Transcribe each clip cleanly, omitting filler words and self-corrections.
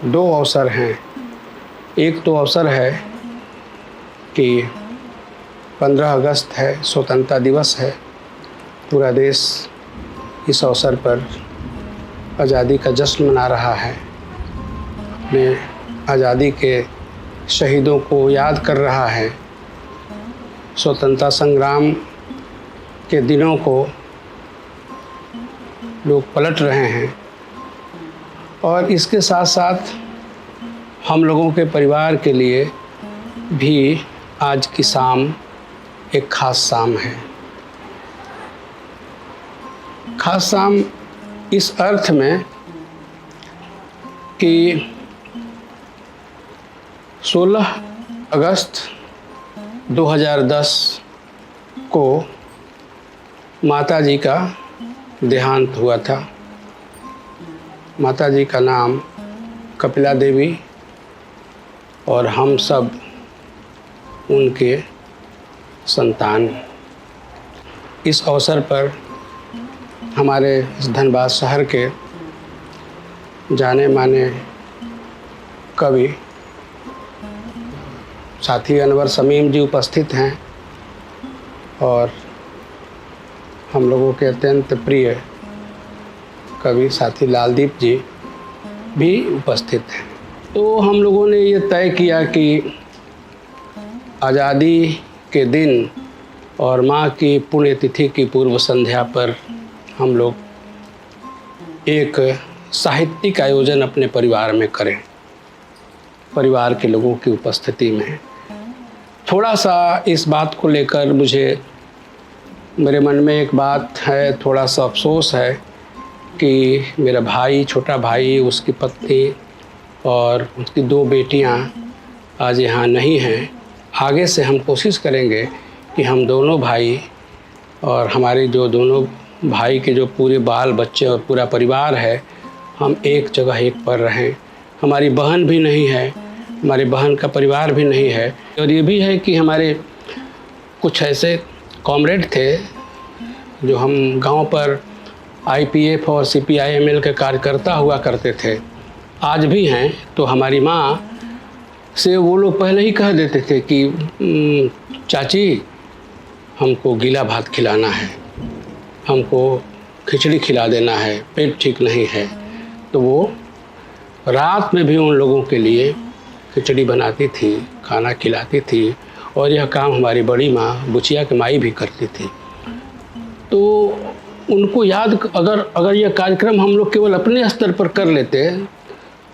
दो अवसर हैं। एक तो अवसर है कि 15 अगस्त है, स्वतंत्रता दिवस है। पूरा देश इस अवसर पर आज़ादी का जश्न मना रहा है, अपने आज़ादी के शहीदों को याद कर रहा है, स्वतंत्रता संग्राम के दिनों को लोग पलट रहे हैं। और इसके साथ साथ हम लोगों के परिवार के लिए भी आज की शाम एक ख़ास शाम है। ख़ास शाम इस अर्थ में कि 16 अगस्त 2010 को माताजी का देहांत हुआ था। माताजी का नाम कपिला देवी और हम सब उनके संतान। इस अवसर पर हमारे इस धनबाद शहर के जाने माने कवि साथी अनवर शमीम जी उपस्थित हैं और हम लोगों के अत्यंत प्रिय कवि साथी लालदीप जी भी उपस्थित हैं। तो हम लोगों ने ये तय किया कि आज़ादी के दिन और माँ की पुण्यतिथि की पूर्व संध्या पर हम लोग एक साहित्यिक आयोजन अपने परिवार में करें, परिवार के लोगों की उपस्थिति में। थोड़ा सा इस बात को लेकर मेरे मन में एक बात है, थोड़ा सा अफसोस है कि मेरा भाई, छोटा भाई, उसकी पत्नी और उसकी 2 बेटियां आज यहाँ नहीं हैं। आगे से हम कोशिश करेंगे कि हम दोनों भाई और हमारे जो दोनों भाई के जो पूरे बाल बच्चे और पूरा परिवार है, हम एक जगह एक पर रहें। हमारी बहन भी नहीं है, हमारी बहन का परिवार भी नहीं है। और ये भी है कि हमारे कुछ ऐसे कॉमरेड थे जो हम गांव पर IPF और CPI-ML के कार्यकर्ता हुआ करते थे, आज भी हैं। तो हमारी माँ से वो लोग पहले ही कह देते थे कि चाची हमको गीला भात खिलाना है, हमको खिचड़ी खिला देना है, पेट ठीक नहीं है। तो वो रात में भी उन लोगों के लिए खिचड़ी बनाती थी, खाना खिलाती थी। और यह काम हमारी बड़ी माँ बुचिया की माई भी करती थी। तो उनको याद अगर यह कार्यक्रम हम लोग केवल अपने स्तर पर कर लेते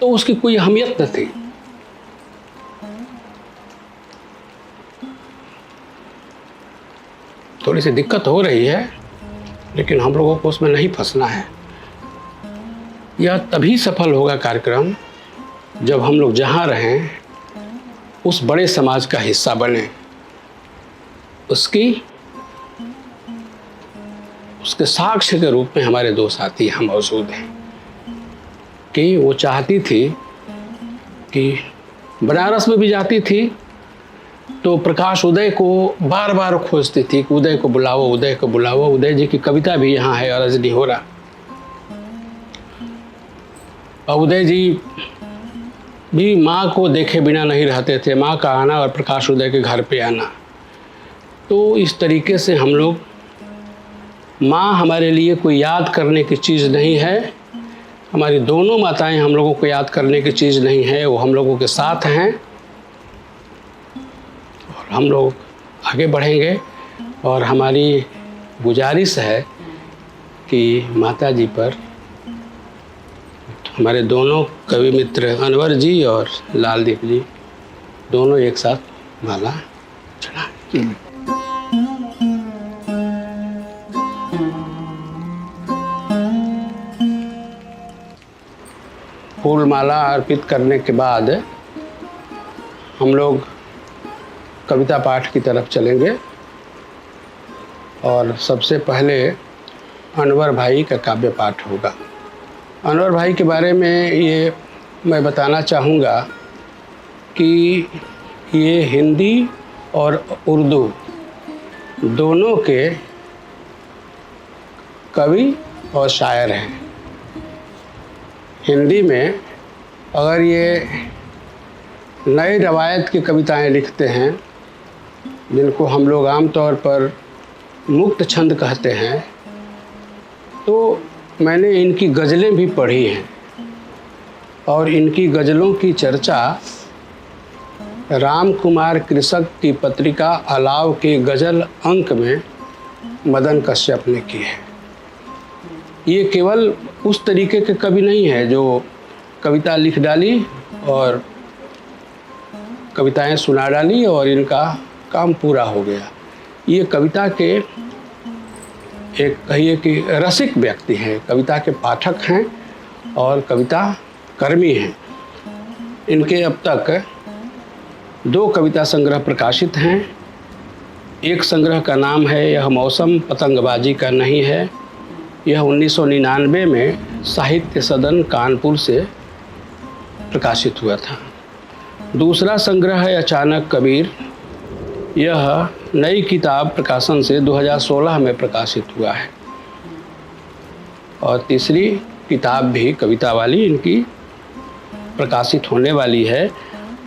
तो उसकी कोई अहमियत न थी। थोड़ी सी दिक्कत हो रही है, लेकिन हम लोगों को उसमें नहीं फंसना है। यह तभी सफल होगा कार्यक्रम जब हम लोग जहाँ रहें उस बड़े समाज का हिस्सा बने। उसके साक्ष्य के रूप में हमारे 2 साथी यहाँ मौजूद हैं कि वो चाहती थी कि बनारस में भी जाती थी तो प्रकाश उदय को बार बार खोजती थी कि उदय को बुलाओ, उदय को बुलाओ। उदय जी की कविता भी यहाँ है, अर्ज नहीं हो रहा। और उदय जी भी माँ को देखे बिना नहीं रहते थे, माँ का आना और प्रकाश उदय के घर पे आना। तो इस तरीके से हम लोग, माँ हमारे लिए कोई याद करने की चीज़ नहीं है, हमारी दोनों माताएं हम लोगों को याद करने की चीज़ नहीं है, वो हम लोगों के साथ हैं। और हम लोग आगे बढ़ेंगे। और हमारी गुजारिश है कि माता जी पर हमारे दोनों कवि मित्र अनवर जी और लालदीप जी दोनों एक साथ माला चढ़ाएं। फूल माला अर्पित करने के बाद हम लोग कविता पाठ की तरफ चलेंगे और सबसे पहले अनवर भाई का काव्य पाठ होगा। अनवर भाई के बारे में ये मैं बताना चाहूँगा कि ये हिंदी और उर्दू दोनों के कवि और शायर हैं। हिंदी में अगर ये नई रवायत की कविताएं लिखते हैं, जिनको हम लोग आम तौर पर मुक्त छंद कहते हैं, तो मैंने इनकी गज़लें भी पढ़ी हैं और इनकी गज़लों की चर्चा राम कुमार कृषक की पत्रिका अलाव के गज़ल अंक में मदन कश्यप ने की है। ये केवल उस तरीके के कवि नहीं है जो कविता लिख डाली और कविताएं सुना डाली और इनका काम पूरा हो गया। ये कविता के एक कहिए कि रसिक व्यक्ति हैं, कविता के पाठक हैं और कविता कर्मी हैं। इनके अब तक 2 कविता संग्रह प्रकाशित हैं। एक संग्रह का नाम है यह मौसम पतंगबाजी का नहीं है। यह 1999 में साहित्य सदन कानपुर से प्रकाशित हुआ था। दूसरा संग्रह है अचानक कबीर। यह नई किताब प्रकाशन से 2016 में प्रकाशित हुआ है। और तीसरी किताब भी कविता वाली इनकी प्रकाशित होने वाली है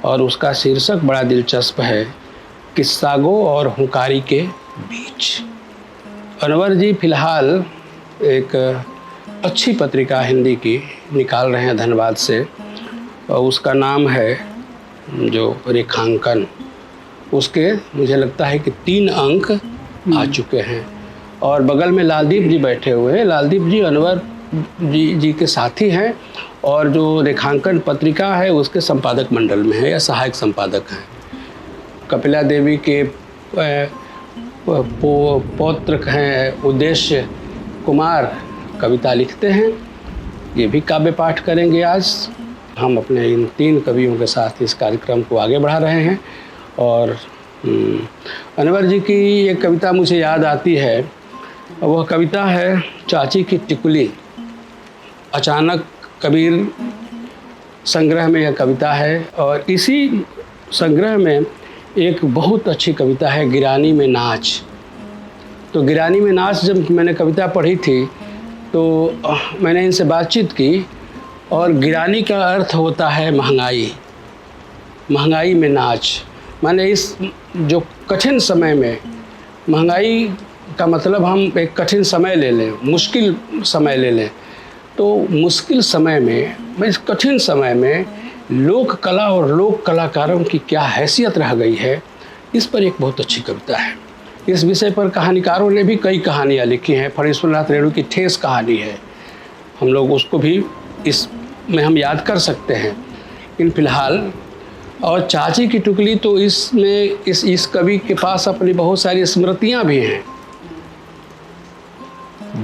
और उसका शीर्षक बड़ा दिलचस्प है, किस्सागो और हुंकारी के बीच। अनवर जी फ़िलहाल एक अच्छी पत्रिका हिंदी की निकाल रहे हैं धनबाद से, और उसका नाम है जो रेखांकन। उसके मुझे लगता है कि 3 अंक आ चुके हैं और बगल में लालदीप जी बैठे हुए हैं। लालदीप जी अनवर जी के साथी हैं और जो रेखांकन पत्रिका है उसके संपादक मंडल में है या सहायक संपादक हैं। कपिला देवी के पौत्र हैं उद्देश्य कुमार, कविता लिखते हैं। ये भी काव्य पाठ करेंगे आज। हम अपने इन 3 कवियों के साथ इस कार्यक्रम को आगे बढ़ा रहे हैं। और अनवर जी की एक कविता मुझे याद आती है, वह कविता है चाची की टिकुली। अचानक कबीर संग्रह में यह कविता है और इसी संग्रह में एक बहुत अच्छी कविता है गिरानी में नाच। तो गिरानी में नाच जब मैंने कविता पढ़ी थी तो मैंने इनसे बातचीत की और गिरानी का अर्थ होता है महंगाई। महंगाई में नाच माने इस जो कठिन समय में, महंगाई का मतलब हम एक कठिन समय ले लें, मुश्किल समय ले लें, तो मुश्किल समय में, इस कठिन समय में लोक कला और लोक कलाकारों की क्या हैसियत रह गई है, इस पर एक बहुत अच्छी कविता है। इस विषय पर कहानीकारों ने भी कई कहानियाँ लिखी हैं। फणीश्वरनाथ रेणु की ठेस कहानी है, हम लोग उसको भी इसमें हम याद कर सकते हैं। इन फिलहाल और चाची की टुकली, तो इसमें इस कवि के पास अपनी बहुत सारी स्मृतियाँ भी हैं।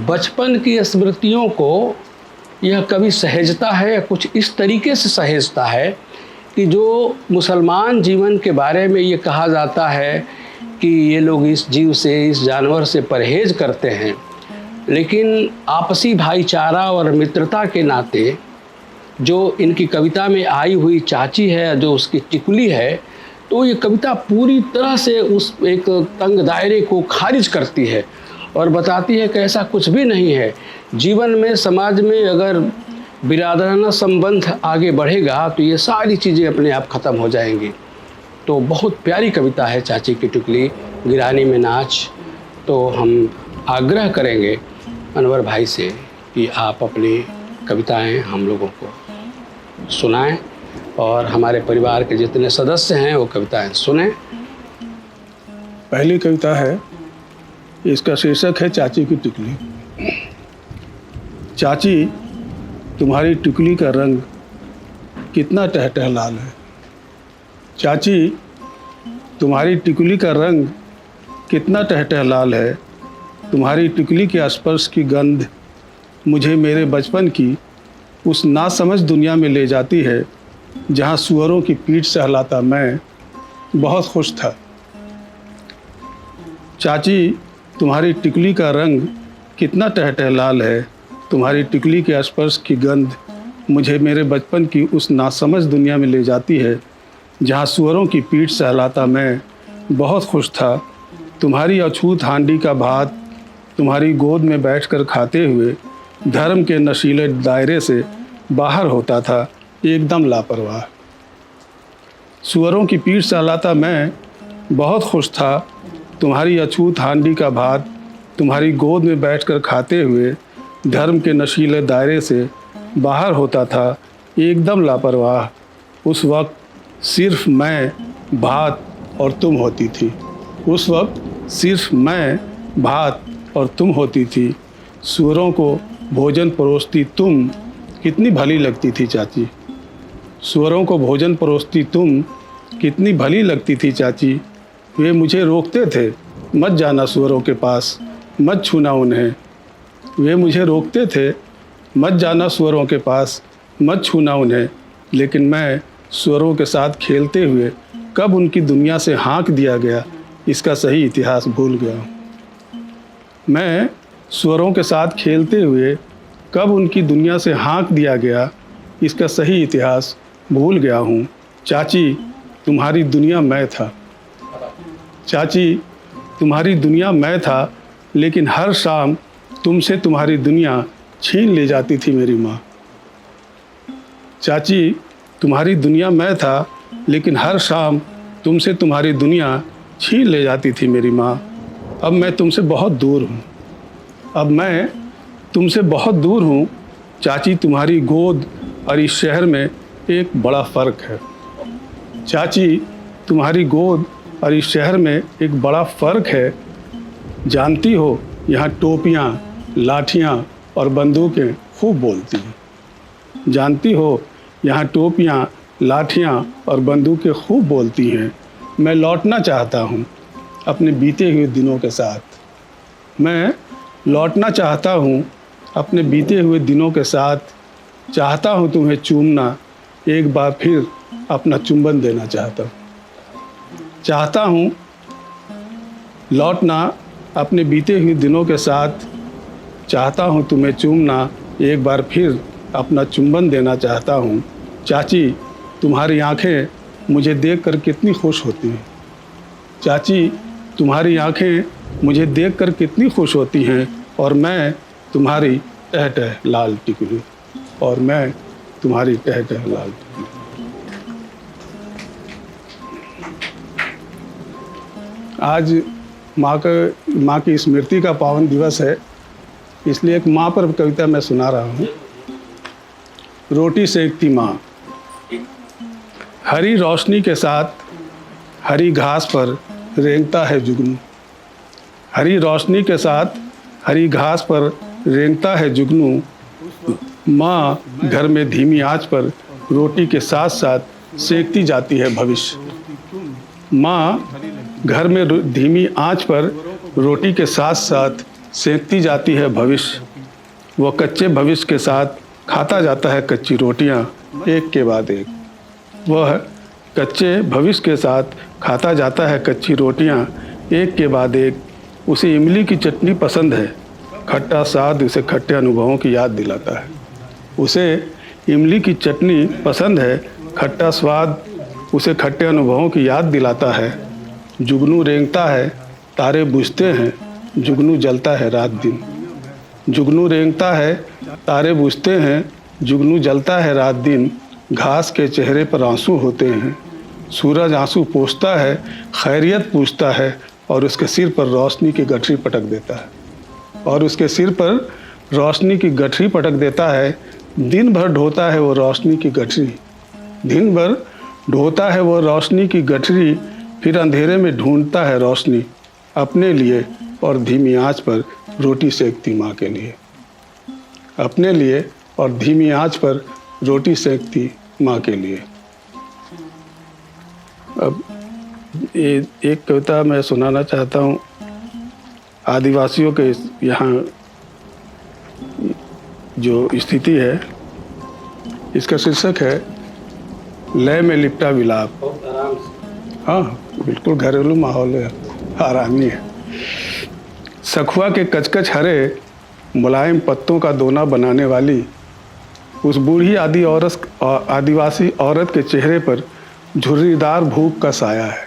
बचपन की स्मृतियों को यह कवि सहेजता है, कुछ इस तरीके से सहेजता है कि जो मुसलमान जीवन के बारे में ये कहा जाता है कि ये लोग इस जीव से, इस जानवर से परहेज करते हैं, लेकिन आपसी भाईचारा और मित्रता के नाते जो इनकी कविता में आई हुई चाची है, जो उसकी टिकुली है, तो ये कविता पूरी तरह से उस एक तंग दायरे को खारिज करती है और बताती है कि ऐसा कुछ भी नहीं है। जीवन में, समाज में अगर बिरादराना संबंध आगे बढ़ेगा तो ये सारी चीज़ें अपने आप ख़त्म हो जाएंगी। तो बहुत प्यारी कविता है चाची की टुकली, गिरानी में नाच। तो हम आग्रह करेंगे अनवर भाई से कि आप अपनी कविताएं हम लोगों को सुनाएं और हमारे परिवार के जितने सदस्य हैं वो कविताएं सुनें। पहली कविता है, इसका शीर्षक है चाची की टिकुली। चाची, तुम्हारी टिकुली का रंग कितना टहटह लाल है। चाची, तुम्हारी टिकुली का रंग कितना टहटह लाल है। तुम्हारी टिकुली के स्पर्श की गंध मुझे मेरे बचपन की उस नासमझ दुनिया में ले जाती है जहाँ सुअरों की पीठ सहलाता मैं बहुत खुश था। चाची, तुम्हारी टिकुली का रंग कितना टहटह लाल है। तुम्हारी टिकुली के स्पर्श की गंध मुझे मेरे बचपन की उस नासमझ दुनिया में ले जाती है जहाँ सुअरों की पीठ सहलाता मैं बहुत खुश था। तुम्हारी अछूत हांडी का भात तुम्हारी गोद में बैठकर खाते हुए धर्म के नशीले दायरे से बाहर होता था, एकदम लापरवाह। सुअरों की पीठ सहलाता मैं बहुत खुश था। तुम्हारी अछूत हांडी का भात तुम्हारी गोद में बैठकर खाते हुए धर्म के नशीले दायरे से बाहर होता था, एकदम लापरवाह। उस वक्त सिर्फ मैं, भात और तुम होती थी। उस वक्त सिर्फ मैं, भात और तुम होती थी। सूअरों को भोजन परोसती तुम कितनी भली लगती थी चाची। सूअरों को भोजन परोसती तुम कितनी भली लगती थी चाची। वे मुझे रोकते थे, मत जाना सूअरों के पास, मत छूना उन्हें। वे मुझे रोकते थे, मत जाना सूअरों के पास, मत छूना उन्हें। लेकिन मैं सूअरों के साथ खेलते हुए कब उनकी दुनिया से हाँक दिया गया, इसका सही इतिहास भूल गया हूँ। मैं सूअरों के साथ खेलते हुए कब उनकी दुनिया से हाँक दिया गया, इसका सही इतिहास भूल गया हूँ। चाची, तुम्हारी दुनिया मैं था। चाची, तुम्हारी दुनिया मैं था, लेकिन हर शाम तुमसे तुम्हारी दुनिया छीन ले जाती थी मेरी माँ। चाची, तुम्हारी दुनिया मैं था, लेकिन हर शाम तुमसे तुम्हारी दुनिया छीन ले जाती थी मेरी माँ। अब मैं तुमसे बहुत दूर हूँ। अब मैं तुमसे बहुत दूर हूँ। चाची, तुम्हारी गोद और इस शहर में एक बड़ा फ़र्क है। चाची, तुम्हारी गोद और इस शहर में एक बड़ा फ़र्क है। जानती हो, यहाँ टोपियाँ, लाठियाँ और बंदूकें खूब बोलती हैं। जानती हो, यहाँ टोपियाँ, लाठियाँ और बंदूकें खूब बोलती हैं। मैं लौटना चाहता हूँ अपने बीते हुए दिनों के साथ। मैं लौटना चाहता हूँ अपने बीते हुए दिनों के साथ। चाहता हूँ तुम्हें चूमना, एक बार फिर अपना चुंबन देना चाहता हूँ। चाहता हूँ लौटना अपने बीते हुए दिनों के साथ। चाहता हूँ तुम्हें चूमना, एक बार फिर अपना चुंबन देना चाहता हूँ। चाची, तुम्हारी आँखें मुझे देखकर कितनी खुश होती हैं। चाची, तुम्हारी आँखें मुझे देखकर कितनी खुश होती हैं। और मैं तुम्हारी टहटह लाल टिकुली, और मैं तुम्हारी टहटह लाल टिकुली। आज माँ की स्मृति का पावन दिवस है, इसलिए एक माँ पर कविता मैं सुना रहा हूँ। रोटी सेकती माँ। हरी रोशनी के साथ हरी घास पर रेंगता है जुगनू। हरी रोशनी के साथ हरी घास पर रेंगता है जुगनू। माँ घर में धीमी आंच पर रोटी के साथ साथ सेकती जाती है भविष्य। माँ घर में धीमी आंच पर रोटी के साथ साथ सेकती जाती है भविष्य। वह कच्चे भविष्य के साथ खाता जाता है कच्ची रोटियां एक के बाद एक। वह कच्चे भविष्य के साथ खाता जाता है कच्ची रोटियां एक के बाद एक। उसे इमली की चटनी पसंद है। खट्टा स्वाद उसे खट्टे अनुभवों की याद दिलाता है। उसे इमली की चटनी पसंद है। खट्टा स्वाद उसे खट्टे अनुभवों की याद दिलाता है। जुगनू रेंगता है, तारे बुझते हैं, जुगनू जलता है रात दिन। जुगनू रेंगता है, तारे बुझते हैं, जुगनू जलता है रात दिन। घास के चेहरे पर आंसू होते हैं। सूरज आंसू पोंछता है, खैरियत पूछता है और उसके सिर पर रोशनी की गठरी पटक देता है। और उसके सिर पर रोशनी की गठरी पटक देता है। दिन भर ढोता है वो रोशनी की गठरी। दिन भर ढोता है वो रोशनी की गठरी। फिर अंधेरे में ढूंढता है रोशनी अपने लिए और धीमी आंच पर रोटी सेकती माँ के लिए। अपने लिए और धीमी आंच पर रोटी सेकती माँ के लिए। अब एक कविता मैं सुनाना चाहता हूँ आदिवासियों के यहाँ जो स्थिति है। इसका शीर्षक है लय में लिपटा विलाप। हाँ, बिल्कुल घरेलू माहौल है, आरामी है। सखुआ के कचकच हरे मुलायम पत्तों का दोना बनाने वाली उस बूढ़ी आदिवासी औरत के चेहरे पर झुर्रीदार भूख का साया है।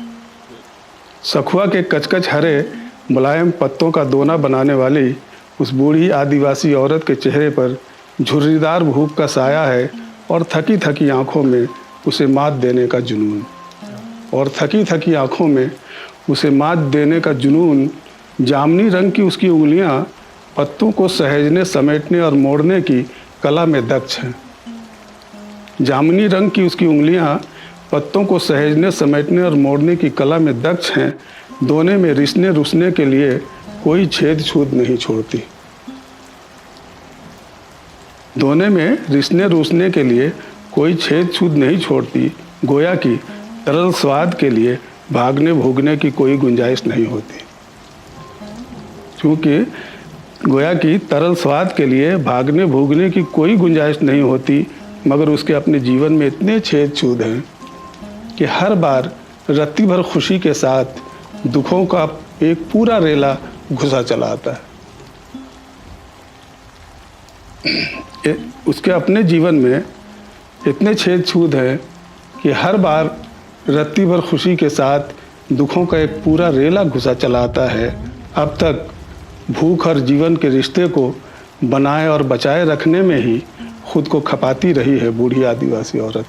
सखुआ के कचकच हरे मुलायम पत्तों का दोना बनाने वाली उस बूढ़ी आदिवासी औरत के चेहरे पर झुर्रीदार भूख का साया है और थकी थकी आंखों में उसे मात देने का जुनून। और थकी थकी आंखों में उसे मात देने का जुनून। जामुनी रंग की उसकी उंगलियां पत्तों को सहेजने, समेटने और मोड़ने की कला में दक्ष हैं। जामुनी रंग की उसकी उंगलियां पत्तों को सहेजने, समेटने और मोड़ने की कला में दक्ष हैं। दोने में रिसने रुसने के लिए कोई छेद छूद नहीं छोड़ती। दोने में रिसने रुसने के लिए कोई छेद छूद नहीं छोड़ती। गोया की तरल स्वाद के लिए भागने भूगने की कोई गुंजाइश नहीं होती। क्योंकि गोया की तरल स्वाद के लिए भागने भूगने की कोई गुंजाइश नहीं होती, मगर उसके अपने जीवन में इतने छेद छूद हैं कि हर बार रत्ती भर खुशी के साथ दुखों का एक पूरा रेला घुसा चला आता है। उसके अपने जीवन में इतने छेद छूद हैं कि हर बार रत्ती भर खुशी के साथ दुखों का एक पूरा रेला घुसा चला आता है। अब तक भूख और जीवन के रिश्ते को बनाए और बचाए रखने में ही खुद को खपाती रही है बूढ़ी आदिवासी औरत।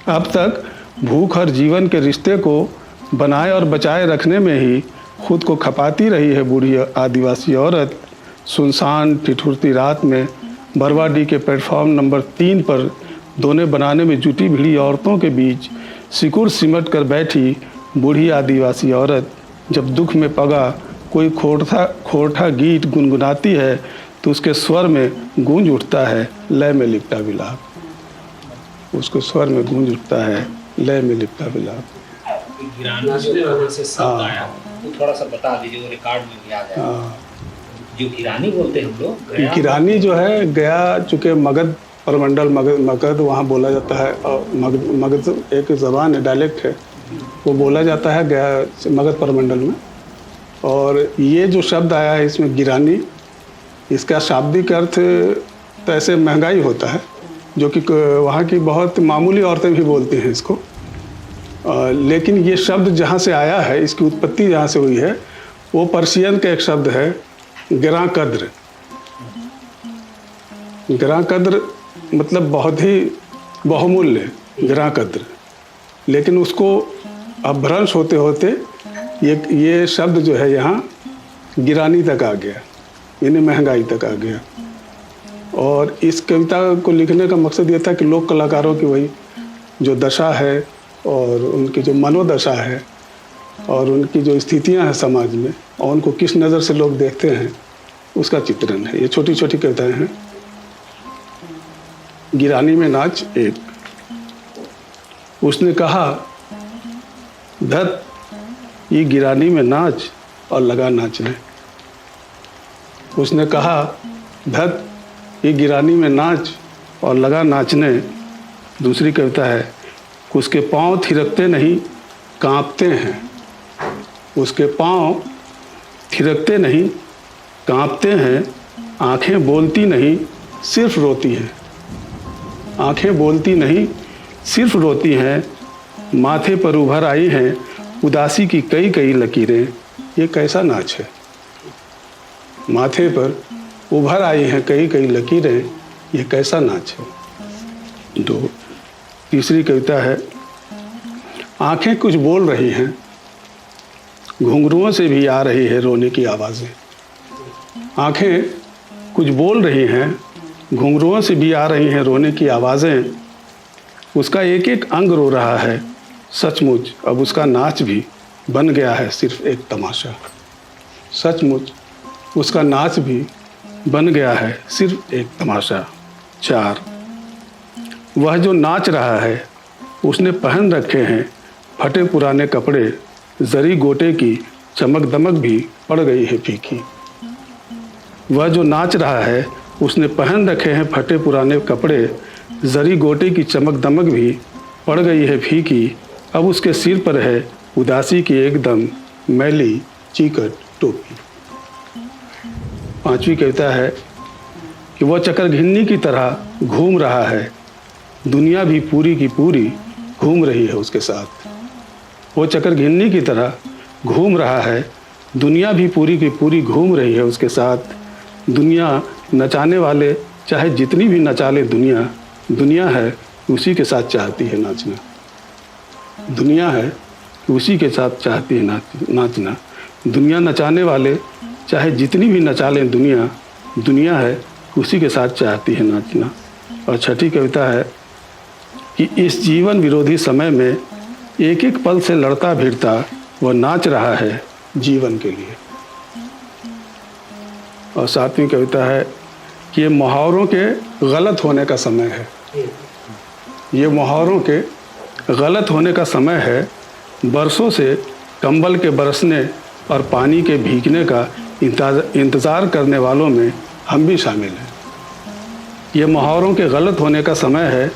अब तक भूख और जीवन के रिश्ते को बनाए और बचाए रखने में ही खुद को खपाती रही है बूढ़ी आदिवासी औरत। सुनसान ठिठुरती रात में बरवाडी के प्लेटफॉर्म नंबर 3 पर दोने बनाने में जुटी भिड़ी औरतों के बीच सिकुड़ सिमट कर बैठी बूढ़ी आदिवासी औरत जब दुख में पगा कोई खोरठा गीत गुनगुनाती है तो उसके स्वर में गूंज उठता है लय में लिपटा विलाप। उसके स्वर में गूंज उठता है लय में लिपटा विलाप। गिरानी से शब्द आया, वो थोड़ा सा बता दीजिए, वो रिकॉर्ड में भी आ जाए। जो गिरानी बोलते हैं हम लोग, गिरानी जो है गया, चूँकि मगध परमंडल मगध वहाँ बोला जाता है। और मगध एक ज़बान है, डायलेक्ट है, वो बोला जाता है गया मगध परमंडल में। और ये जो शब्द आया है इसमें गिरानी, इसका शाब्दिक अर्थ तो ऐसे महंगाई होता है, जो कि वहाँ की बहुत मामूली औरतें भी बोलती हैं इसको। लेकिन ये शब्द जहाँ से आया है, इसकी उत्पत्ति जहाँ से हुई है, वो पर्शियन का एक शब्द है गिरां कद्र। गिरां कद्र मतलब बहुत ही बहुमूल्य, गिरां कद्र। लेकिन उसको अपभ्रंश होते होते ये शब्द जो है यहाँ गिरानी तक आ गया, यानी महंगाई तक आ गया। और इस कविता को लिखने का मकसद ये था कि लोक कलाकारों की वही जो दशा है और उनकी जो मनोदशा है और उनकी जो स्थितियां हैं समाज में और उनको किस नज़र से लोग देखते हैं, उसका चित्रण है। ये छोटी छोटी कविताएं हैं। गिरानी में नाच 1। उसने कहा धत ये गिरानी में नाच और लगा नाचने। उसने कहा धत ये गिरानी में नाच और लगा नाचने। दूसरी कविता है उसके पाँव थिरकते नहीं कांपते हैं। उसके पाँव थिरकते नहीं कांपते हैं। आंखें बोलती नहीं सिर्फ रोती हैं। आंखें बोलती नहीं सिर्फ रोती हैं। माथे पर उभर आई हैं उदासी की कई कई लकीरें। ये कैसा नाच है। माथे पर उभर आई हैं कई कई लकीरें, ये कैसा नाच है। 2। तीसरी कविता है आंखें कुछ बोल रही हैं, घुंघरुओं से भी आ रही है रोने की आवाज़ें। आंखें कुछ बोल रही हैं, घुंघरुओं से भी आ रही हैं रोने की आवाज़ें। उसका एक एक अंग रो रहा है सचमुच, अब उसका नाच भी बन गया है सिर्फ एक तमाशा। सचमुच उसका नाच भी बन गया है सिर्फ एक तमाशा। 4। वह जो नाच रहा है उसने पहन रखे हैं फटे पुराने कपड़े, जरी गोटे की चमक दमक भी पड़ गई है फीकी। वह जो नाच रहा है उसने पहन रखे हैं फटे पुराने कपड़े, जरी गोटे की चमक दमक भी पड़ गई है फीकी। अब उसके सिर पर है उदासी की एकदम मैली चीकट टोपी। पांचवी कविता है कि वह चक्रघिन्नी की तरह घूम रहा है, दुनिया भी पूरी की पूरी घूम रही है उसके साथ। वो चक्रघिन्नी की तरह घूम रहा है, दुनिया भी पूरी की पूरी घूम रही है उसके साथ। दुनिया नचाने वाले चाहे जितनी भी नचा ले दुनिया, दुनिया है उसी के साथ चाहती है नाचना। दुनिया है उसी के साथ चाहती है नाचना। दुनिया नचाने वाले चाहे जितनी भी नचा लें दुनिया, दुनिया है उसी के साथ चाहती है नाचना। और छठी कविता है कि इस जीवन विरोधी समय में एक एक पल से लड़ता भिड़ता वह नाच रहा है जीवन के लिए। और सातवीं कविता है कि ये मुहावरों के गलत होने का समय है। ये मुहावरों के गलत होने का समय है। बरसों से कंबल के बरसने और पानी के भीगने का इंतज़ार करने वालों में हम भी शामिल हैं। ये मुहावरों के गलत होने का समय है।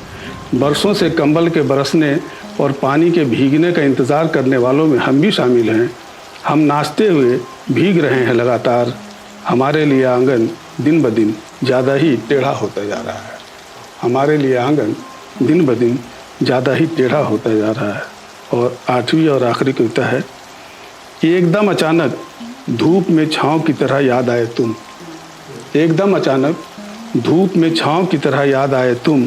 बरसों से कंबल के बरसने और पानी के भीगने का इंतज़ार करने वालों में हम भी शामिल हैं। हम नाचते हुए भीग रहे हैं लगातार। हमारे लिए आंगन दिन ब दिन ज़्यादा ही टेढ़ा होता जा रहा है। हमारे लिए आंगन दिन ब दिन ज़्यादा ही टेढ़ा होता जा रहा है। और आठवीं और आखिरी कविता है कि एकदम अचानक धूप में छाँव की तरह याद आए तुम। एकदम अचानक धूप में छाँव की तरह याद आए तुम।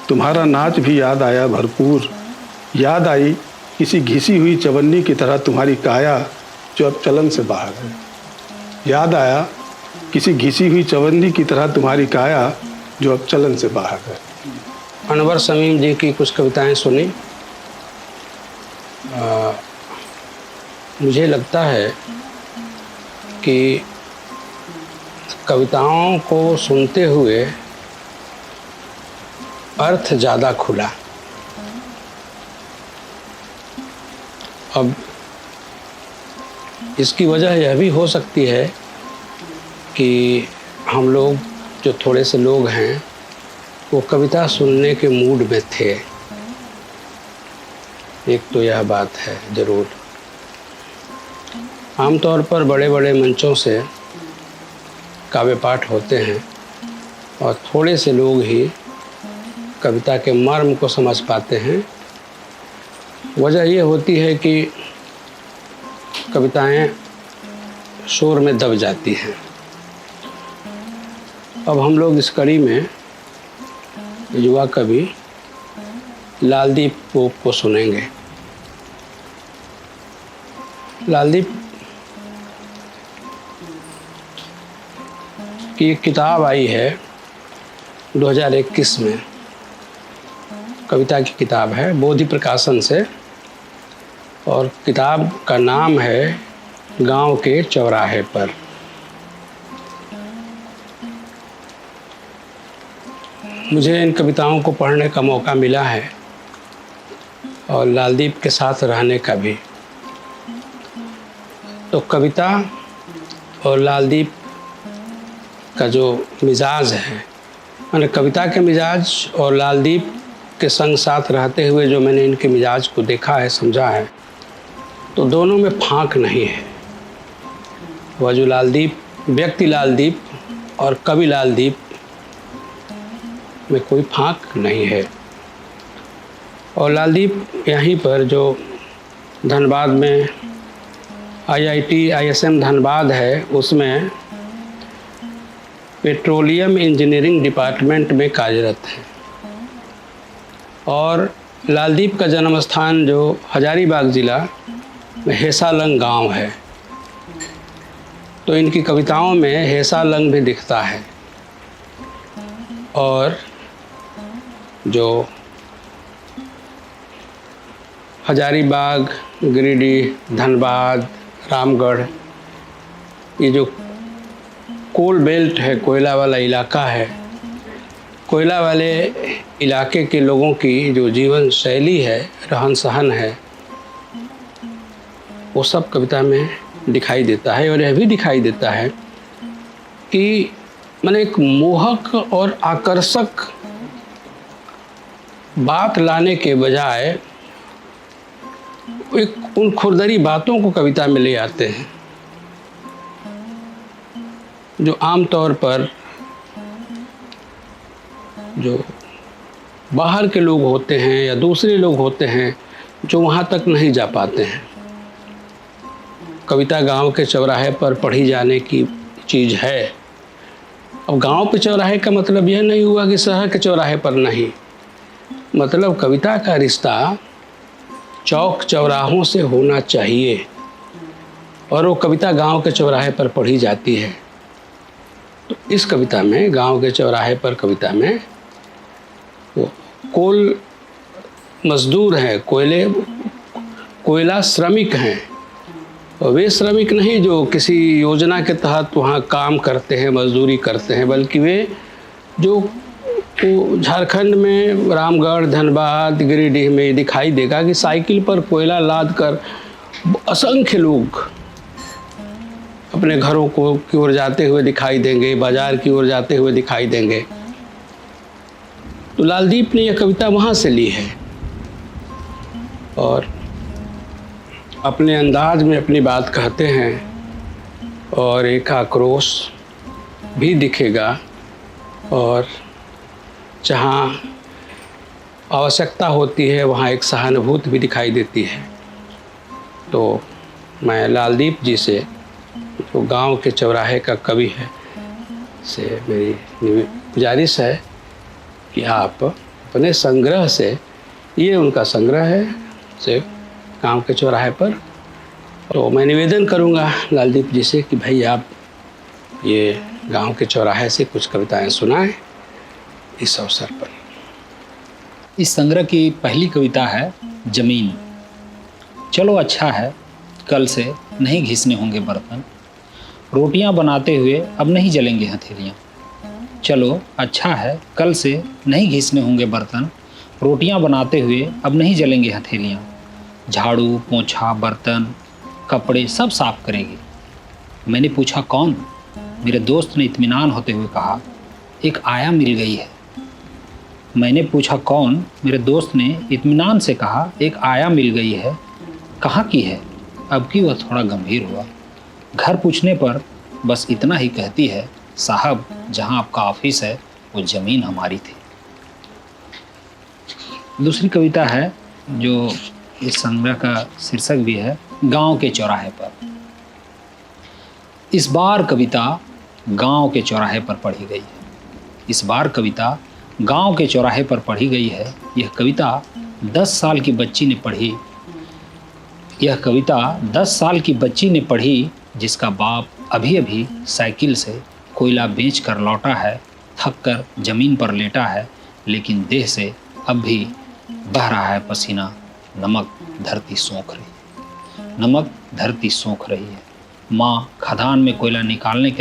तुम्हारा नाच भी याद आया भरपूर। याद आई किसी घिसी हुई चवन्नी की तरह तुम्हारी काया जो अब चलन से बाहर है। याद आया किसी घिसी हुई चवन्नी की तरह तुम्हारी काया जो अब चलन से बाहर है। अनवर शमीम जी की कुछ कविताएं सुनी। मुझे लगता है कि कविताओं को सुनते हुए अर्थ ज़्यादा खुला। अब इसकी वजह यह भी हो सकती है कि हम लोग जो थोड़े से लोग हैं वो कविता सुनने के मूड में थे। एक तो यह बात है ज़रूर। आमतौर पर बड़े बड़े मंचों से काव्य पाठ होते हैं और थोड़े से लोग ही कविता के मर्म को समझ पाते हैं। वजह ये होती है कि कविताएं शोर में दब जाती हैं। अब हम लोग इस कड़ी में युवा कवि लालदीप पोप को सुनेंगे। लालदीप की एक किताब आई है 2021 में, कविता की किताब है, बोधि प्रकाशन से, और किताब का नाम है गांव के चौराहे पर। मुझे इन कविताओं को पढ़ने का मौका मिला है और लालदीप के साथ रहने का भी। तो कविता और लालदीप का जो मिजाज है, मैंने कविता के मिजाज और लालदीप के संग साथ रहते हुए जो मैंने इनके मिजाज को देखा है, समझा है, तो दोनों में फांक नहीं है। वह जो लालदीप, व्यक्ति लालदीप और कवि लालदीप में कोई फांक नहीं है। और लालदीप यहीं पर जो धनबाद में IIT ISM धनबाद है, उसमें पेट्रोलियम इंजीनियरिंग डिपार्टमेंट में कार्यरत है। और लालदीप का जन्म स्थान जो हजारीबाग ज़िला में हेसालंग गांव है, तो इनकी कविताओं में हेसालंग भी दिखता है। और जो हजारीबाग, गिरिडीह, धनबाद, रामगढ़, ये जो कोल बेल्ट है, कोयला वाला इलाका है, कोयला वाले इलाके के लोगों की जो जीवन शैली है, रहन सहन है, वो सब कविता में दिखाई देता है। और यह भी दिखाई देता है कि मैंने एक मोहक और आकर्षक बात लाने के बजाय एक उन खुरदरी बातों को कविता में ले आते हैं जो आमतौर पर जो बाहर के लोग होते हैं या दूसरे लोग होते हैं जो वहाँ तक नहीं जा पाते हैं। कविता गांव के चौराहे पर पढ़ी जाने की चीज़ है। अब गांव पे चौराहे का मतलब यह नहीं हुआ कि शहर के चौराहे पर नहीं, मतलब कविता का रिश्ता चौक चौराहों से होना चाहिए और वो कविता गांव के चौराहे पर पढ़ी जाती है। तो इस कविता में गांव के चौराहे पर कविता में वो कोल मजदूर हैं, कोयला श्रमिक हैं। और वे श्रमिक नहीं जो किसी योजना के तहत वहाँ काम करते हैं, मजदूरी करते हैं, बल्कि वे जो झारखंड में रामगढ़, धनबाद, गिरिडीह में दिखाई देगा कि साइकिल पर कोयला लाद कर असंख्य लोग अपने घरों की ओर जाते हुए दिखाई देंगे, बाजार की ओर जाते हुए दिखाई देंगे। तो लालदीप ने यह कविता वहाँ से ली है और अपने अंदाज में अपनी बात कहते हैं और एक आक्रोश भी दिखेगा और जहाँ आवश्यकता होती है वहाँ एक सहानुभूति भी दिखाई देती है। तो मैं लालदीप जी से, जो गांव के चौराहे का कवि है, से मेरी गुजारिश है कि आप अपने संग्रह से, ये उनका संग्रह है से गांव के चौराहे पर, तो मैं निवेदन करूंगा लालदीप जी से कि भाई आप ये गांव के चौराहे से कुछ कविताएं सुनाएं इस अवसर पर। इस संग्रह की पहली कविता है जमीन। चलो अच्छा है कल से नहीं घिसने होंगे बर्तन, रोटियां बनाते हुए अब नहीं जलेंगे हथेलियाँ। चलो अच्छा है कल से नहीं घिसने होंगे बर्तन, रोटियां बनाते हुए अब नहीं जलेंगे हथेलियाँ। झाड़ू, पोंछा, बर्तन, कपड़े सब साफ करेगी। मैंने पूछा कौन? मेरे दोस्त ने इत्मीनान होते हुए कहा, एक आया मिल गई है। मैंने पूछा कौन? मेरे दोस्त ने इत्मीनान से कहा, एक आया मिल गई है। कहाँ की है? अब की वह थोड़ा गंभीर हुआ। घर पूछने पर बस इतना ही कहती है, साहब जहाँ आपका ऑफिस है वो ज़मीन हमारी थी। दूसरी कविता है जो इस संग्रह का शीर्षक भी है, गांव के चौराहे पर। इस बार कविता गांव के चौराहे पर पढ़ी गई है। इस बार कविता गांव के चौराहे पर पढ़ी गई है। यह कविता 10 साल की बच्ची ने पढ़ी। यह कविता 10 साल की बच्ची ने पढ़ी जिसका बाप अभी अभी साइकिल से कोयला बेच कर लौटा है, थक कर जमीन पर लेटा है, लेकिन देह से अब भी बह रहा है पसीना। नमक धरती सोख रही है, नमक धरती सोख रही है। माँ खदान में कोयला निकालने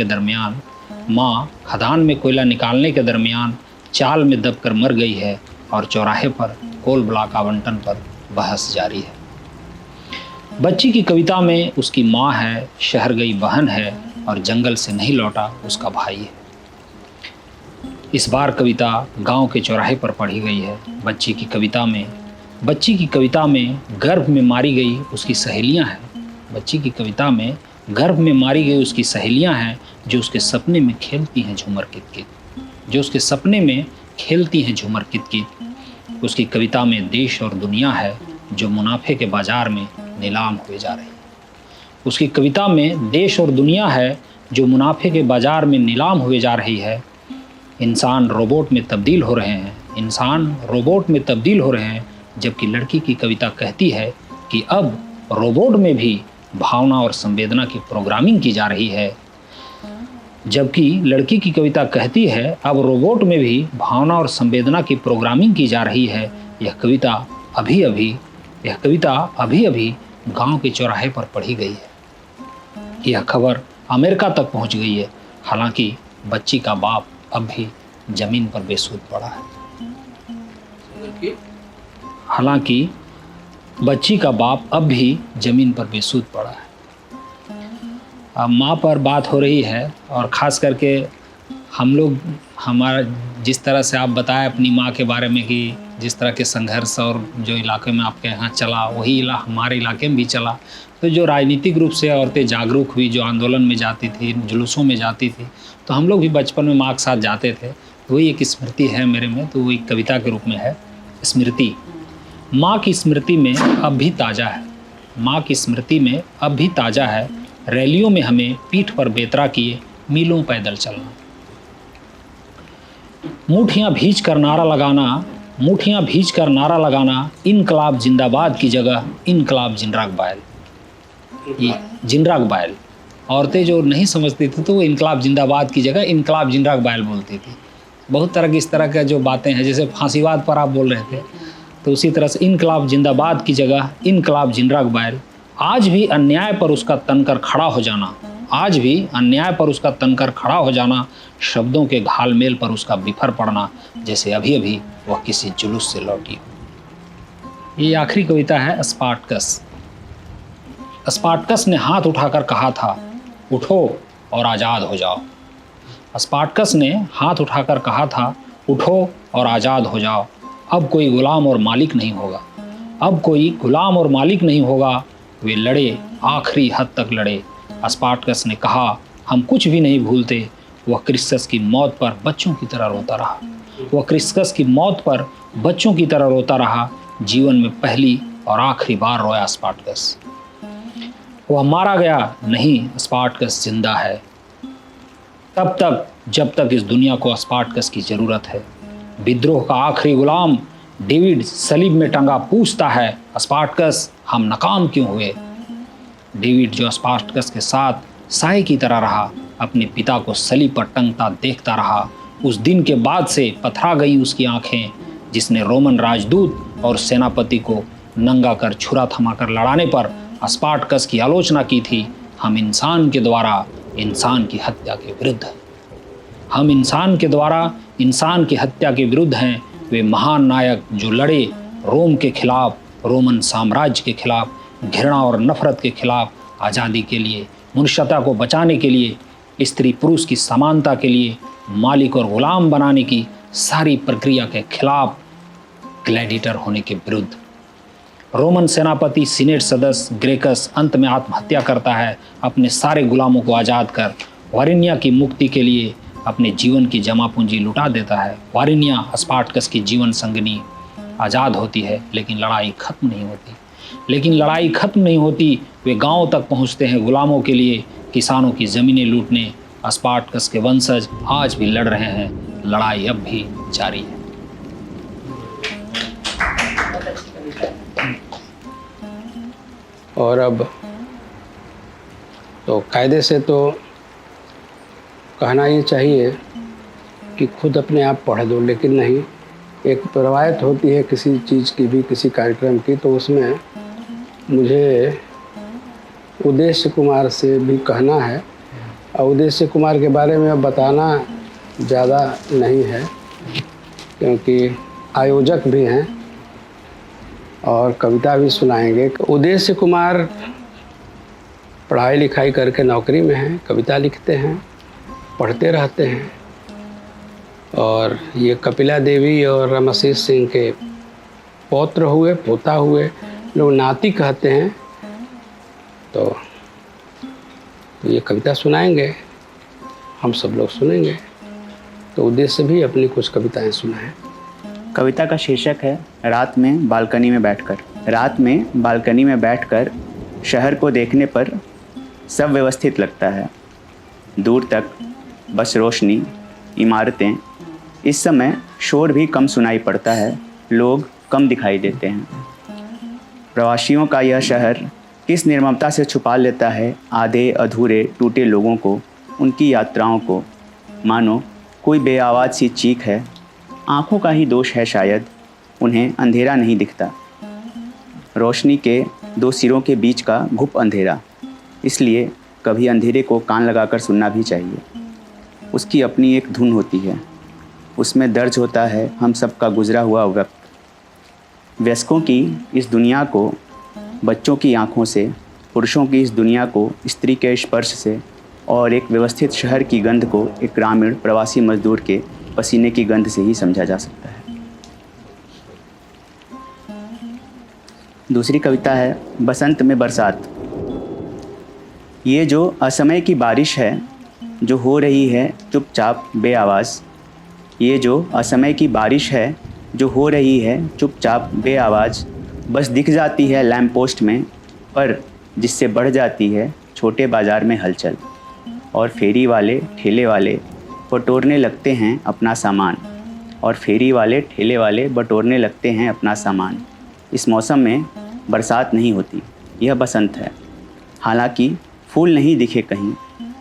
के दरमियान चाल में दबकर मर गई है और चौराहे पर कोल ब्लॉक आवंटन पर बहस जारी है। बच्ची की कविता में उसकी माँ है, शहर गई बहन है और जंगल से नहीं लौटा उसका भाई है। इस बार कविता गांव के चौराहे पर पढ़ी गई है। बच्ची की कविता में गर्भ में मारी गई उसकी सहेलियां हैं। बच्ची की कविता में गर्भ में मारी गई उसकी सहेलियां हैं जो उसके सपने में खेलती हैं झूमर कित-कित। उसकी कविता में देश और दुनिया है जो मुनाफे के बाजार में नीलाम हुए जा रही है। उसकी कविता में देश और दुनिया है जो मुनाफे के बाजार में नीलाम हुए जा रही है। इंसान रोबोट में तब्दील हो रहे हैं, जबकि लड़की की कविता कहती है कि अब रोबोट में भी भावना और संवेदना की प्रोग्रामिंग की जा रही है। जबकि लड़की की कविता कहती है अब रोबोट में भी भावना और संवेदना की प्रोग्रामिंग की जा रही है। यह कविता अभी अभी गांव के चौराहे पर पढ़ी गई है। यह खबर अमेरिका तक पहुंच गई है। हालांकि बच्ची का बाप अब भी जमीन पर बेसुध पड़ा है। अब माँ पर बात हो रही है और ख़ास करके हम लोग, हमारा जिस तरह से आप बताएं अपनी माँ के बारे में कि जिस तरह के संघर्ष और जो इलाके में आपके यहाँ चला वही हमारे इलाके में भी चला। तो जो राजनीतिक रूप से औरतें जागरूक हुई, जो आंदोलन में जाती थी, जुलूसों में जाती थी, तो हम लोग भी बचपन में माँ के साथ जाते थे। तो वही एक स्मृति है मेरे में, तो वो एक कविता के रूप में है। स्मृति। माँ की स्मृति में अब भी ताज़ा है, माँ की स्मृति में अब भी ताज़ा है, रैलियों में हमें पीठ पर बेतरा किए मीलों पैदल चलना। मुठियाँ भींच कर नारा लगाना, मुठियाँ भींच कर नारा लगाना, इनकलाब जिंदाबाद की जगह इनकलाब जिनराग बायल। ये जिनराग बायल, औरतें जो नहीं समझती थी तो वो इनकलाब जिंदाबाद की जगह इनकलाब जिनराग बायल बोलती थी। बहुत तरह की इस तरह का जो बातें हैं, जैसे फांसीवाद पर आप बोल रहे थे, तो उसी तरह से इनकलाब जिंदाबाद की जगह इनकलाब जिनराग बायल। आज भी अन्याय पर उसका तनकर खड़ा हो जाना, आज भी अन्याय पर उसका तनकर खड़ा हो जाना, शब्दों के घालमेल पर उसका बिफर पड़ना, जैसे अभी अभी वह किसी जुलूस से लौटी हो। ये आखिरी कविता है स्पार्टकस। स्पार्टकस ने हाथ उठाकर कहा था, उठो और आज़ाद हो जाओ। स्पार्टकस ने हाथ उठाकर कहा था, उठो और आज़ाद हो जाओ। अब कोई गुलाम और मालिक नहीं होगा, अब कोई गुलाम और मालिक नहीं होगा। वे लड़े, आखिरी हद तक लड़े। स्पार्टकस ने कहा, हम कुछ भी नहीं भूलते। वह क्रिस्कस की मौत पर बच्चों की तरह रोता रहा, वह क्रिस्कस की मौत पर बच्चों की तरह रोता रहा। जीवन में पहली और आखिरी बार रोया स्पार्टकस। वह मारा गया नहीं, स्पार्टकस जिंदा है। तब तक जब तक इस दुनिया को स्पार्टकस की ज़रूरत है। विद्रोह का आखिरी गुलाम डेविड सलीब में टंगा पूछता है, स्पार्टकस हम नाकाम क्यों हुए। डेविड जो स्पार्टकस के साथ साए की तरह रहा, अपने पिता को सलीब पर टंगता देखता रहा। उस दिन के बाद से पथरा गई उसकी आंखें, जिसने रोमन राजदूत और सेनापति को नंगा कर छुरा थमाकर लड़ाने पर स्पार्टकस की आलोचना की थी। हम इंसान के द्वारा इंसान की हत्या के विरुद्ध हैं, हम इंसान के द्वारा इंसान की हत्या के विरुद्ध हैं। वे महान नायक जो लड़े रोम के खिलाफ, रोमन साम्राज्य के खिलाफ, घृणा और नफरत के खिलाफ, आज़ादी के लिए, मनुष्यता को बचाने के लिए, स्त्री पुरुष की समानता के लिए, मालिक और गुलाम बनाने की सारी प्रक्रिया के खिलाफ, ग्लैडिएटर होने के विरुद्ध। रोमन सेनापति सीनेट सदस्य ग्रेकस अंत में आत्महत्या करता है, अपने सारे गुलामों को आज़ाद कर वारिनिया की मुक्ति के लिए अपने जीवन की जमा पूंजी लुटा देता है। वारिनिया स्पार्टकस की जीवन संगिनी आज़ाद होती है, लेकिन लड़ाई खत्म नहीं होती। लेकिन लड़ाई खत्म नहीं होती। वे गांव तक पहुंचते हैं गुलामों के लिए, किसानों की ज़मीनें लूटने। स्पार्टकस के वंशज आज भी लड़ रहे हैं, लड़ाई अब भी जारी है। और अब तो कायदे से तो कहना ये चाहिए कि खुद अपने आप पढ़ दो, लेकिन नहीं, एक रवायत होती है किसी चीज़ की भी, किसी कार्यक्रम की, तो उसमें मुझे उदेश्य कुमार से भी कहना है। और उदेश्य कुमार के बारे में अब बताना ज़्यादा नहीं है, क्योंकि आयोजक भी हैं और कविता भी सुनाएंगे। उदेश्य कुमार पढ़ाई लिखाई करके नौकरी में हैं, कविता लिखते हैं, पढ़ते रहते हैं। और ये कपिला देवी और रामाशीष सिंह के पौत्र हुए, पोता हुए, लोग नाती कहते हैं। तो ये कविता सुनाएंगे, हम सब लोग सुनेंगे। तो उद्देश्य भी अपनी कुछ कविताएं सुनाएं। कविता का शीर्षक है रात में बालकनी में बैठकर। रात में बालकनी में बैठकर शहर को देखने पर सब व्यवस्थित लगता है। दूर तक बस रोशनी, इमारतें। इस समय शोर भी कम सुनाई पड़ता है, लोग कम दिखाई देते हैं। प्रवासियों का यह शहर किस निर्ममता से छुपा लेता है आधे अधूरे टूटे लोगों को, उनकी यात्राओं को। मानो कोई बेआवाज़ सी चीख है। आँखों का ही दोष है शायद, उन्हें अंधेरा नहीं दिखता। रोशनी के दो सिरों के बीच का घुप अंधेरा, इसलिए कभी अंधेरे को कान लगाकर सुनना भी चाहिए। उसकी अपनी एक धुन होती है, उसमें दर्ज होता है हम सब का गुजरा हुआ वक्त। वयस्कों की इस दुनिया को बच्चों की आँखों से, पुरुषों की इस दुनिया को स्त्री के स्पर्श से, और एक व्यवस्थित शहर की गंध को एक ग्रामीण प्रवासी मजदूर के पसीने की गंध से ही समझा जा सकता है। दूसरी कविता है बसंत में बरसात। ये जो असमय की बारिश है जो हो रही है चुपचाप बेआवाज़। ये जो असमय की बारिश है जो हो रही है चुपचाप बेआवाज़। बस दिख जाती है लैम्प पोस्ट में, पर जिससे बढ़ जाती है छोटे बाज़ार में हलचल। और फेरी वाले ठेले वाले बटोरने लगते हैं अपना सामान। और फेरी वाले ठेले वाले बटोरने लगते हैं अपना सामान। इस मौसम में बरसात नहीं होती, यह बसंत है। हालांकि फूल नहीं दिखे कहीं,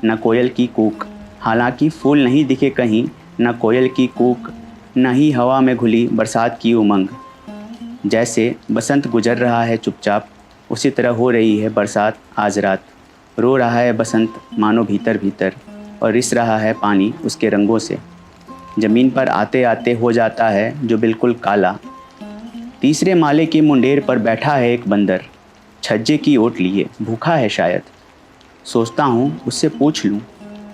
न कोयल की कूक। हालांकि फूल नहीं दिखे कहीं, न कोयल की कूक, न ही हवा में घुली बरसात की उमंग। जैसे बसंत गुजर रहा है चुपचाप, उसी तरह हो रही है बरसात आज रात। रो रहा है बसंत मानो भीतर भीतर, और रिस रहा है पानी उसके रंगों से। ज़मीन पर आते आते हो जाता है जो बिल्कुल काला। तीसरे माले की मुंडेर पर बैठा है एक बंदर, छज्जे की ओट लिए भूखा है शायद। सोचता हूँ उससे पूछ लूँ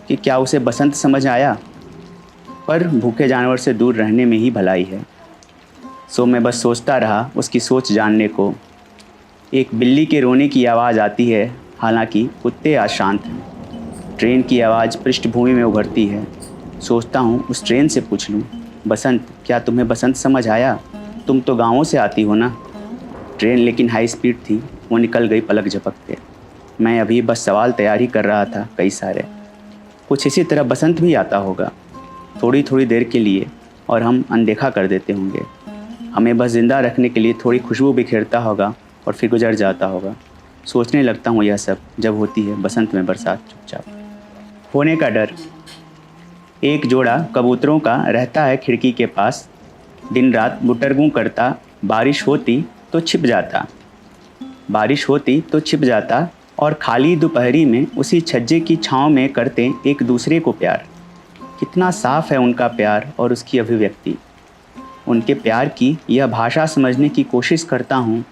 कि क्या उसे बसंत समझ आया, पर भूखे जानवर से दूर रहने में ही भलाई है। सो मैं बस सोचता रहा उसकी सोच जानने को। एक बिल्ली के रोने की आवाज़ आती है, हालांकि कुत्ते आज शांत हैं। ट्रेन की आवाज़ पृष्ठभूमि में उभरती है। सोचता हूँ उस ट्रेन से पूछ लूँ, बसंत क्या तुम्हें बसंत समझ आया? तुम तो गाँवों से आती हो ना। ट्रेन लेकिन हाई स्पीड थी, वो निकल गई पलक झपकते। मैं अभी बस सवाल तैयार ही कर रहा था कई सारे। कुछ इसी तरह बसंत भी आता होगा, थोड़ी थोड़ी देर के लिए, और हम अनदेखा कर देते होंगे। हमें बस ज़िंदा रखने के लिए थोड़ी खुशबू बिखेरता होगा और फिर गुजर जाता होगा। सोचने लगता हूँ यह सब जब होती है बसंत में बरसात चुपचाप। होने का डर। एक जोड़ा कबूतरों का रहता है खिड़की के पास। दिन रात गुटरगूं करता, बारिश होती तो छिप जाता। बारिश होती तो छिप जाता, और खाली दोपहरी में उसी छज्जे की छाँव में करते एक दूसरे को प्यार। कितना साफ़ है उनका प्यार और उसकी अभिव्यक्ति। उनके प्यार की यह भाषा समझने की कोशिश करता हूँ।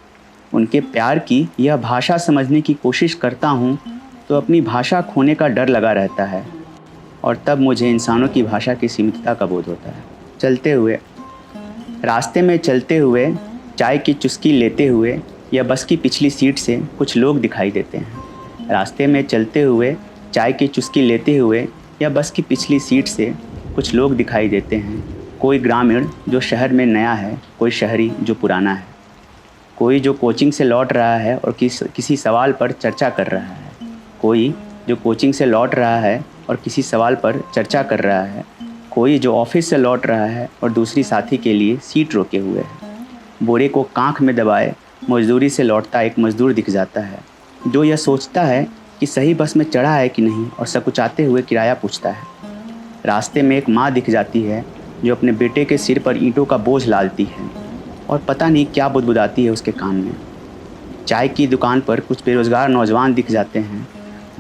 उनके प्यार की यह भाषा समझने की कोशिश करता हूँ तो अपनी भाषा खोने का डर लगा रहता है। और तब मुझे इंसानों की भाषा की सीमितता का बोध होता है। चलते हुए, रास्ते में चलते हुए, चाय की चुस्की लेते हुए या बस की पिछली सीट से कुछ लोग दिखाई देते हैं। रास्ते में चलते हुए, चाय की चुस्की लेते हुए या बस की पिछली सीट से कुछ लोग दिखाई देते हैं। कोई ग्रामीण जो शहर में नया है, कोई शहरी जो पुराना है, कोई जो कोचिंग से लौट रहा है और किसी सवाल पर चर्चा कर रहा है, कोई जो कोचिंग से लौट रहा है और किसी सवाल पर चर्चा कर रहा है, कोई जो ऑफिस से लौट रहा है और दूसरी साथी के लिए सीट रोके हुए है। बोरे को कांख में दबाए मजदूरी से लौटता एक मजदूर दिख जाता है जो यह सोचता है कि सही बस में चढ़ा है कि नहीं, और सकुचाते हुए किराया पूछता है। रास्ते में एक माँ दिख जाती है जो अपने बेटे के सिर पर ईंटों का बोझ डालती है और पता नहीं क्या बुदबुदाती है उसके कान में। चाय की दुकान पर कुछ बेरोज़गार नौजवान दिख जाते हैं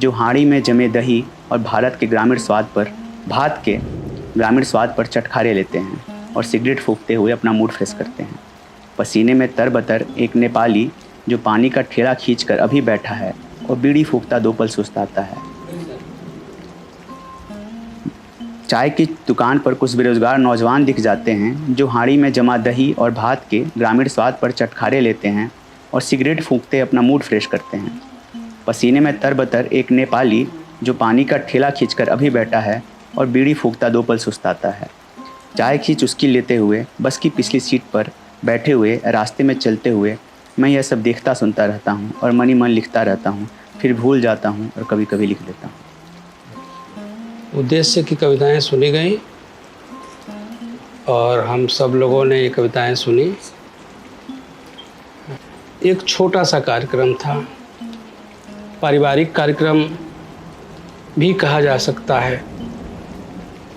जो हांडी में जमे दही और भात के ग्रामीण स्वाद पर चटखारे लेते हैं और सिगरेट फूंकते हुए अपना मूड फ्रेश करते हैं। पसीने में तरबतर एक नेपाली जो पानी का ठेला खींचकर अभी बैठा है और बीड़ी फूंकता दो पल सुस्ताता है। चाय की दुकान पर कुछ बेरोजगार नौजवान दिख जाते हैं जो हांडी में जमा दही और भात के ग्रामीण स्वाद पर चटखारे लेते हैं और सिगरेट फूंकते अपना मूड फ्रेश करते हैं। पसीने में तरबतर एक नेपाली जो पानी का ठेला खींचकर अभी बैठा है और बीड़ी फूंकता दो पल सुस्ताता है। चाय की चुस्की लेते हुए, बस की पिछली सीट पर बैठे हुए, रास्ते में चलते हुए मैं यह सब देखता सुनता रहता हूँ और मन ही मन लिखता रहता हूँ, फिर भूल जाता हूँ और कभी कभी लिख देता हूँ। उद्देश्य की कविताएं सुनी गई और हम सब लोगों ने ये कविताएं सुनी। एक छोटा सा कार्यक्रम था, पारिवारिक कार्यक्रम भी कहा जा सकता है,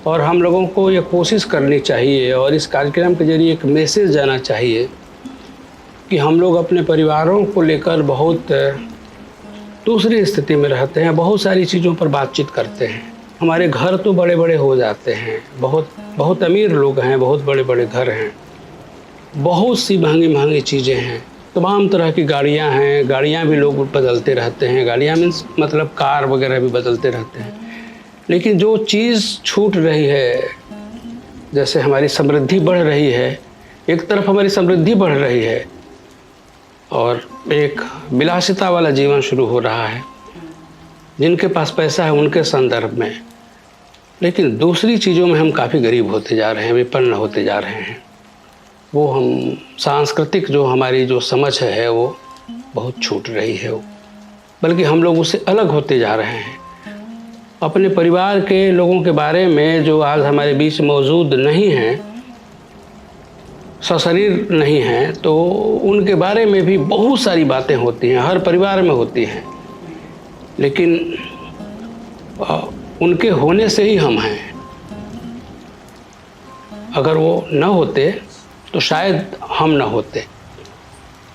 और हम लोगों को ये कोशिश करनी चाहिए और इस कार्यक्रम के जरिए एक मैसेज जाना चाहिए कि हम लोग अपने परिवारों को लेकर बहुत दूसरी स्थिति में रहते हैं। बहुत सारी चीज़ों पर बातचीत करते हैं। हमारे घर तो बड़े बड़े हो जाते हैं, बहुत अमीर लोग हैं, बहुत बड़े बड़े घर हैं, बहुत सी महंगी महंगी चीज़ें हैं, तमाम तरह की गाड़ियां हैं, गाड़ियां भी लोग बदलते रहते हैं, गाड़ियां मीन्स मतलब कार वगैरह भी बदलते रहते हैं। लेकिन जो चीज़ छूट रही है, जैसे हमारी समृद्धि बढ़ रही है, एक तरफ हमारी समृद्धि बढ़ रही है और एक विलासिता वाला जीवन शुरू हो रहा है। जिनके पास पैसा है उनके संदर्भ में, लेकिन दूसरी चीज़ों में हम काफ़ी गरीब होते जा रहे हैं, विपन्न होते जा रहे हैं। वो हम सांस्कृतिक जो हमारी जो समझ है वो बहुत छूट रही है, वो बल्कि हम लोग उससे अलग होते जा रहे हैं। अपने परिवार के लोगों के बारे में जो आज हमारे बीच मौजूद नहीं हैं, सशरीर नहीं हैं, तो उनके बारे में भी बहुत सारी बातें होती हैं, हर परिवार में होती हैं, लेकिन उनके होने से ही हम हैं। अगर वो न होते तो शायद हम न होते,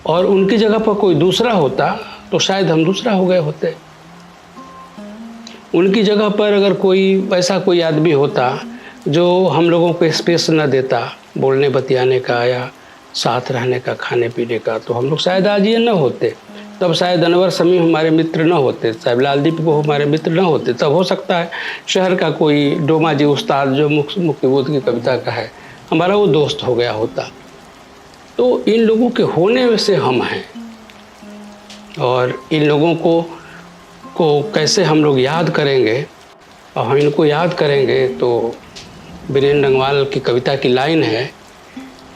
और उनकी जगह पर कोई दूसरा होता तो शायद हम दूसरा हो गए होते। उनकी जगह पर अगर कोई ऐसा कोई आदमी होता जो हम लोगों को स्पेस न देता बोलने बतियाने का या साथ रहने का, खाने पीने का, तो हम लोग शायद आज ये न होते। तब शायद अनवर शमीम हमारे मित्र न होते, शायद लालदीप को हमारे मित्र न होते। तब हो सकता है शहर का कोई डोमा जी उस्ताद जो मुक्ति बोध की कविता का है, हमारा वो दोस्त हो गया होता। तो इन लोगों के होने से हम हैं, और इन लोगों को कैसे हम लोग याद करेंगे, और हम इनको याद करेंगे तो बीरेन डंगवाल की कविता की लाइन है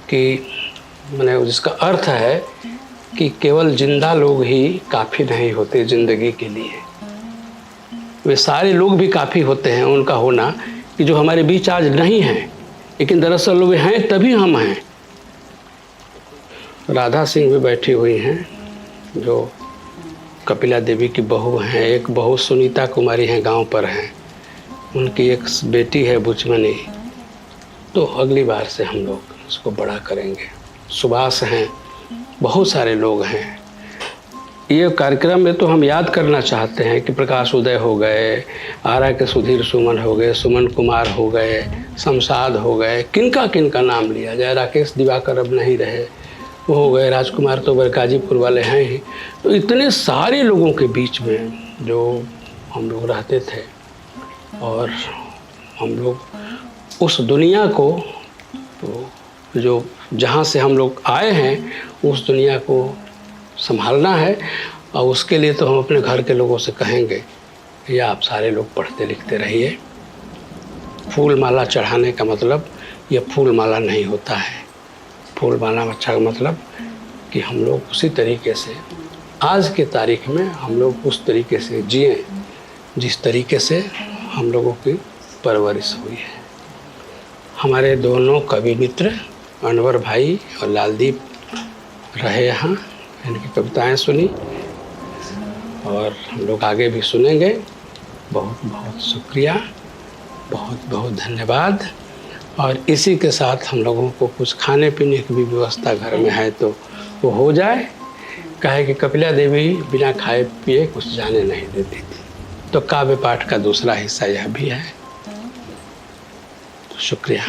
कि मैंने जिसका अर्थ है कि केवल जिंदा लोग ही काफ़ी नहीं होते ज़िंदगी के लिए। वे सारे लोग भी काफ़ी होते हैं, उनका होना, कि जो हमारे बीच आज नहीं हैं, लेकिन दरअसल वे हैं तभी हम हैं। राधा सिंह भी बैठी हुई हैं जो कपिला देवी की बहू हैं। एक बहू सुनीता कुमारी हैं, गांव पर हैं, उनकी एक बेटी है बुचमनी। तो अगली बार से हम लोग उसको बड़ा करेंगे। सुभाष हैं, बहुत सारे लोग हैं। ये कार्यक्रम में तो हम याद करना चाहते हैं कि प्रकाश उदय हो गए, आरा के सुधीर सुमन हो गए, सुमन कुमार हो गए, शमशाद हो गए, किनका किनका नाम लिया जाए। राकेश दिवाकर अब नहीं रहे, वो हो गए, राजकुमार तो गाजीपुर वाले हैं ही। तो इतने सारे लोगों के बीच में जो हम लोग रहते थे, और हम लोग उस दुनिया को, तो जो जहाँ से हम लोग आए हैं, उस दुनिया को संभालना है। और उसके लिए तो हम अपने घर के लोगों से कहेंगे, या आप सारे लोग पढ़ते लिखते रहिए। फूल माला चढ़ाने का मतलब ये फूल माला नहीं होता है। फूल माला अच्छा का मतलब कि हम लोग उसी तरीके से आज के तारीख में हम लोग उस तरीके से जिएं जिस तरीके से हम लोगों की परवरिश हुई है। हमारे दोनों कवि मित्र अनवर भाई और लालदीप रहे यहाँ, इनकी कविताएं सुनी, और हम लोग आगे भी सुनेंगे। बहुत बहुत शुक्रिया, बहुत बहुत धन्यवाद। और इसी के साथ हम लोगों को कुछ खाने पीने की भी व्यवस्था घर में है तो वो हो जाए। कहे कि कपिला देवी बिना खाए पिए कुछ जाने नहीं देती थी। तो काव्य पाठ का दूसरा हिस्सा यह भी है। तो शुक्रिया।